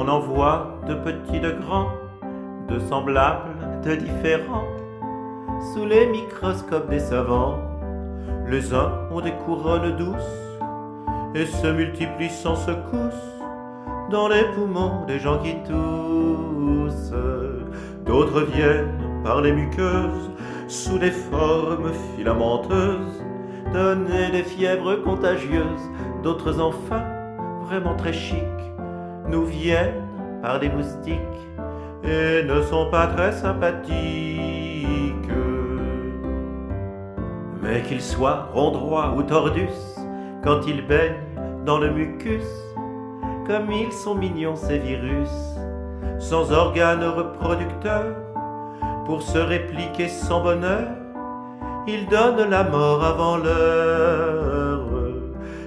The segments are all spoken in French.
On en voit de petits, de grands, de semblables, de différents, sous les microscopes des savants. Les uns ont des couronnes douces et se multiplient sans secousse dans les poumons des gens qui toussent. D'autres viennent par les muqueuses sous des formes filamenteuses donner des fièvres contagieuses. D'autres enfin, vraiment très chics, nous viennent par des moustiques et ne sont pas très sympathiques. Mais qu'ils soient rondroids ou tordus, quand ils baignent dans le mucus, comme ils sont mignons ces virus, sans organes reproducteurs, pour se répliquer sans bonheur, ils donnent la mort avant l'heure.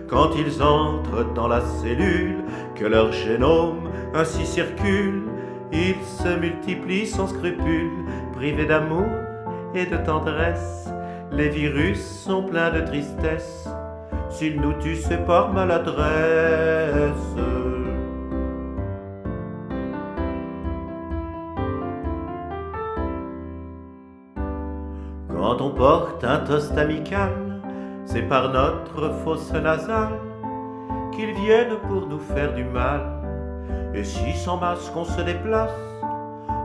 Quand ils entrent dans la cellule, que leur génome ainsi circule, ils se multiplient sans scrupule, privés d'amour et de tendresse. Les virus sont pleins de tristesse, s'ils nous tuent c'est par maladresse. Quand on porte un toast amical, c'est par notre fosse nasale qu'ils viennent pour nous faire du mal. Et si sans masque on se déplace,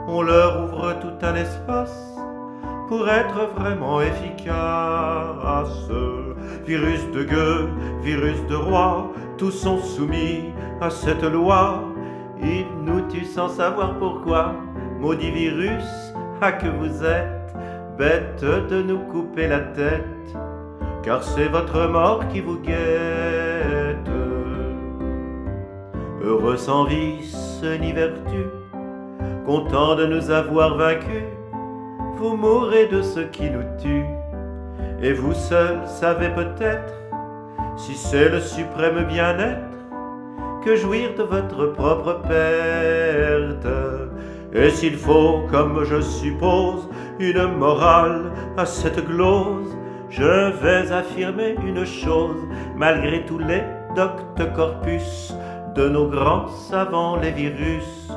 on leur ouvre tout un espace pour être vraiment efficace. Virus de gueux, virus de roi, tous sont soumis à cette loi. Ils nous tuent sans savoir pourquoi. Maudit virus, ah que vous êtes bête de nous couper la tête, car c'est votre mort qui vous guette. Heureux sans vice ni vertu, content de nous avoir vaincus, vous mourrez de ce qui nous tue, et vous seul savez peut-être si c'est le suprême bien-être que jouir de votre propre perte. Et s'il faut, comme je suppose, une morale à cette glose, je vais affirmer une chose, malgré tous les doctes corpus de nos grands savants, les virus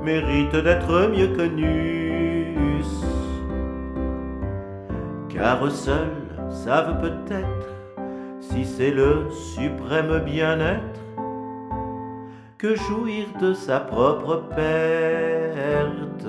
méritent d'être mieux connus, car eux seuls savent peut-être si c'est le suprême bien-être que jouir de sa propre perte.